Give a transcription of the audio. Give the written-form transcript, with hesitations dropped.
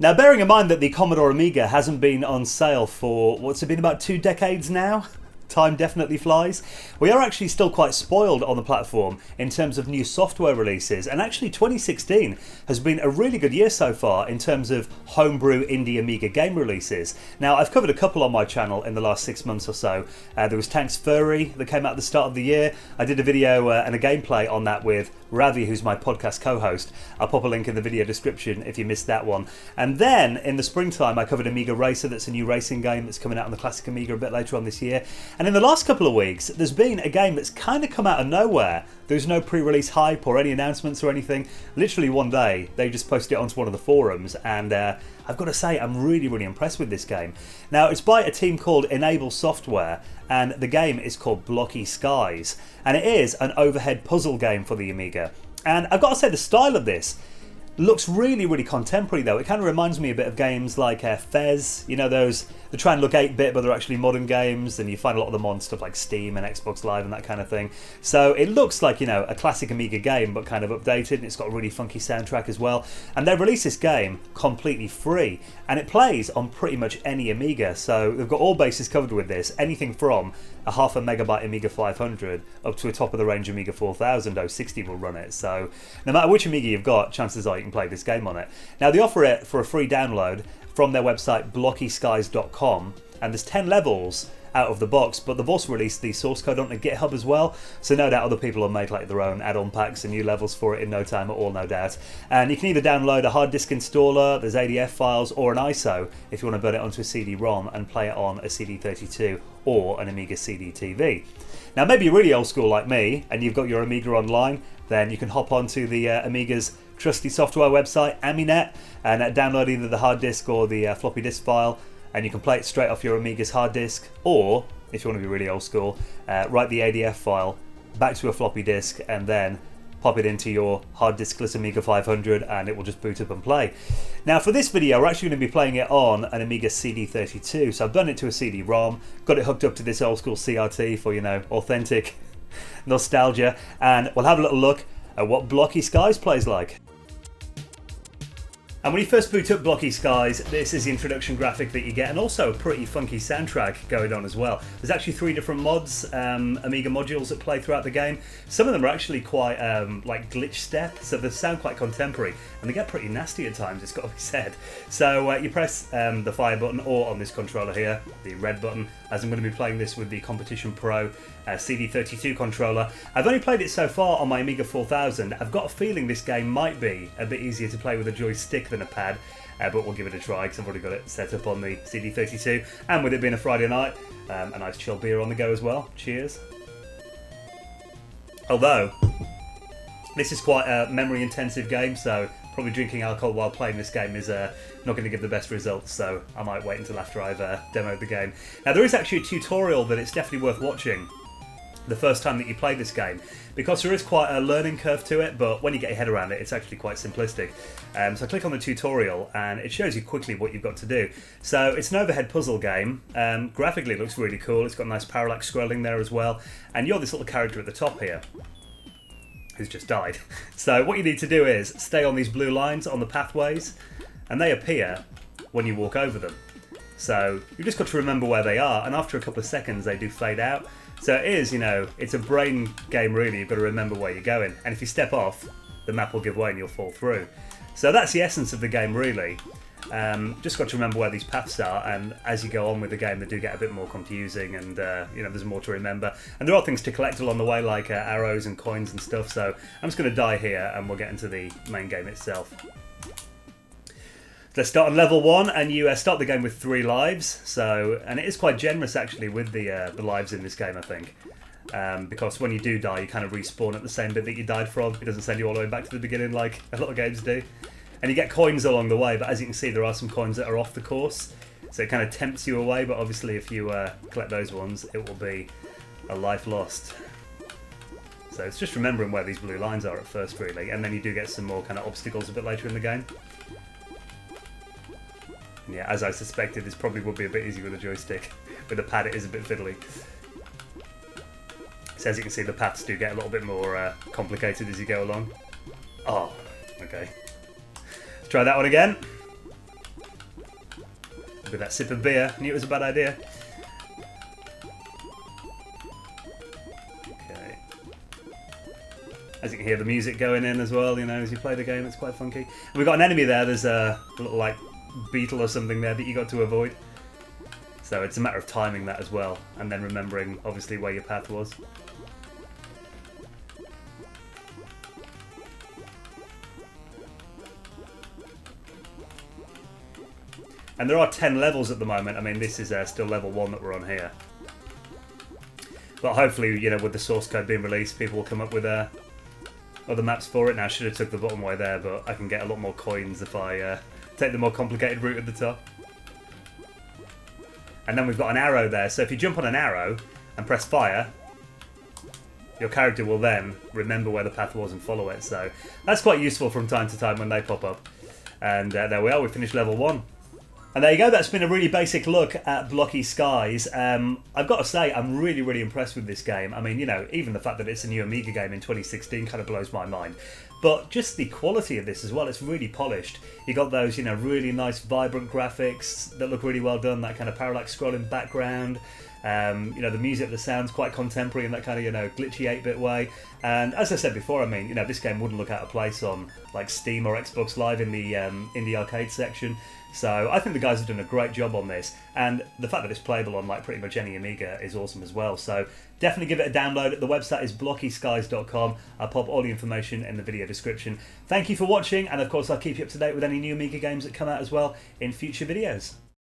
Now, bearing in mind that the Commodore Amiga hasn't been on sale for, what's it been, about 2 decades now? Time definitely flies. We are actually still quite spoiled on the platform in terms of new software releases, and actually 2016 has been a really good year so far in terms of homebrew indie Amiga game releases. Now, I've covered a couple on my channel in the last 6 months or so. There was Tanks Furry that came out at the start of the year. I did a video and a gameplay on that with Ravi, who's my podcast co-host. I'll pop a link in the video description if you missed that one. And then in the springtime I covered Amiga Racer. That's a new racing game that's coming out on the classic Amiga a bit later on this year. And in the last couple of weeks there's been a game that's kind of come out of nowhere. There's no pre-release hype or any announcements or anything. Literally one day they just posted it onto one of the forums, and I've got to say I'm really impressed with this game. Now, it's by a team called Enable Software, and the game is called Blocky Skies, and it is an overhead puzzle game for the Amiga. And I've got to say the style of this looks really contemporary though. It kind of reminds me a bit of games like Fez, you know, those they try and look 8-bit but they're actually modern games, and you find a lot of them on stuff like Steam and Xbox Live and that kind of thing. So it looks like, you know, a classic Amiga game but kind of updated, and it's got a really funky soundtrack as well. And they released this game completely free, and it plays on pretty much any Amiga, so they've got all bases covered with this, anything from a 0.5 megabyte Amiga 500 up to a top of the range Amiga 4000 060 will run it. So no matter which Amiga you've got, chances are you can play this game on it. Now, they offer it for a free download from their website blockyskies.com, and there's 10 levels out of the box, but they've also released the source code onto GitHub as well, so no doubt other people have made like their own add-on packs and new levels for it in no time at all, no doubt. And you can either download a hard disk installer, there's ADF files, or an ISO if you want to burn it onto a CD-ROM and play it on a CD32 or an Amiga CD TV. Now, maybe you're really old school like me and you've got your Amiga online, then you can hop onto the Amiga's trusty software website, Aminet, and download either the hard disk or the floppy disk file, and you can play it straight off your Amiga's hard disk, or if you want to be really old school, write the ADF file back to a floppy disk and then pop it into your hard diskless Amiga 500 and it will just boot up and play. Now, for this video we're actually going to be playing it on an Amiga CD32, so I've done it to a CD-ROM, got it hooked up to this old school CRT for, you know, authentic nostalgia, and we'll have a little look at what Blocky Skies plays like. And when you first boot up Blocky Skies, this is the introduction graphic that you get, and also a pretty funky soundtrack going on as well. There's actually 3 different mods, Amiga modules that play throughout the game. Some of them are actually quite like glitch step, so they sound quite contemporary, and they get pretty nasty at times, it's got to be said. So you press the fire button, or on this controller here, the red button, as I'm going to be playing this with the Competition Pro CD32 controller. I've only played it so far on my Amiga 4000. I've got a feeling this game might be a bit easier to play with a joystick than a pad, but we'll give it a try because I've already got it set up on the CD32, and with it being a Friday night, a nice chilled beer on the go as well. Cheers. Although this is quite a memory intensive game, so probably drinking alcohol while playing this game is not going to give the best results, so I might wait until after I've demoed the game. Now, there is actually a tutorial that it's definitely worth watching the first time that you play this game, because there is quite a learning curve to it, but when you get your head around it, it's actually quite simplistic. So click on the tutorial and it shows you quickly what you've got to do. So it's an overhead puzzle game. Graphically it looks really cool, it's got nice parallax scrolling there as well, and you're this little character at the top here who's just died. So what you need to do is stay on these blue lines on the pathways, and they appear when you walk over them. So you've just got to remember where they are, and after a couple of seconds they do fade out. So it is, you know, it's a brain game really, you've got to remember where you're going, and if you step off, the map will give way and you'll fall through. So that's the essence of the game really. Just got to remember where these paths are, and as you go on with the game they do get a bit more confusing, and you know, there's more to remember. And there are things to collect along the way, like arrows and coins and stuff, so I'm just going to die here and we'll get into the main game itself. Let's start on level 1, and you start the game with 3 lives. So, and it is quite generous actually with the lives in this game, I think, because when you do die, you kind of respawn at the same bit that you died from. It doesn't send you all the way back to the beginning like a lot of games do. And you get coins along the way, but as you can see, there are some coins that are off the course, so it kind of tempts you away. But obviously, if you collect those ones, it will be a life lost. So it's just remembering where these blue lines are at first, really, and then you do get some more kind of obstacles a bit later in the game. Yeah, as I suspected, this probably would be a bit easier with a joystick. With a pad, it is a bit fiddly. So as you can see, the paths do get a little bit more complicated as you go along. Oh, okay. Let's try that one again. With that sip of beer, knew it was a bad idea. Okay. As you can hear the music going in as well, you know, as you play the game, it's quite funky. And we've got an enemy there, there's a little, like, beetle or something there that you got to avoid. So it's a matter of timing that as well, and then remembering, obviously, where your path was. And there are 10 levels at the moment. I mean, this is still level 1 that we're on here. But hopefully, you know, with the source code being released, people will come up with other maps for it. Now, I should have took the bottom way there, but I can get a lot more coins if I take the more complicated route at the top. And then we've got an arrow there. So if you jump on an arrow and press fire, your character will then remember where the path was and follow it. So that's quite useful from time to time when they pop up. And there we are, we finished level 1. And there you go, that's been a really basic look at Blocky Skies. I've got to say, I'm really, really impressed with this game. I mean, you know, even the fact that it's a new Amiga game in 2016 kind of blows my mind. But just the quality of this as well, it's really polished. You got those, you know, really nice, vibrant graphics that look really well done, that kind of parallax scrolling background. You know, the music that sounds quite contemporary in that kind of, you know, glitchy 8-bit way. And as I said before, I mean, you know, this game wouldn't look out of place on like Steam or Xbox Live in the arcade section. So I think the guys have done a great job on this, and the fact that it's playable on like pretty much any Amiga is awesome as well. So definitely give it a download. The website is blockyskies.com. I'll pop all the information in the video description. Thank you for watching, and of course I'll keep you up to date with any new Amiga games that come out as well in future videos.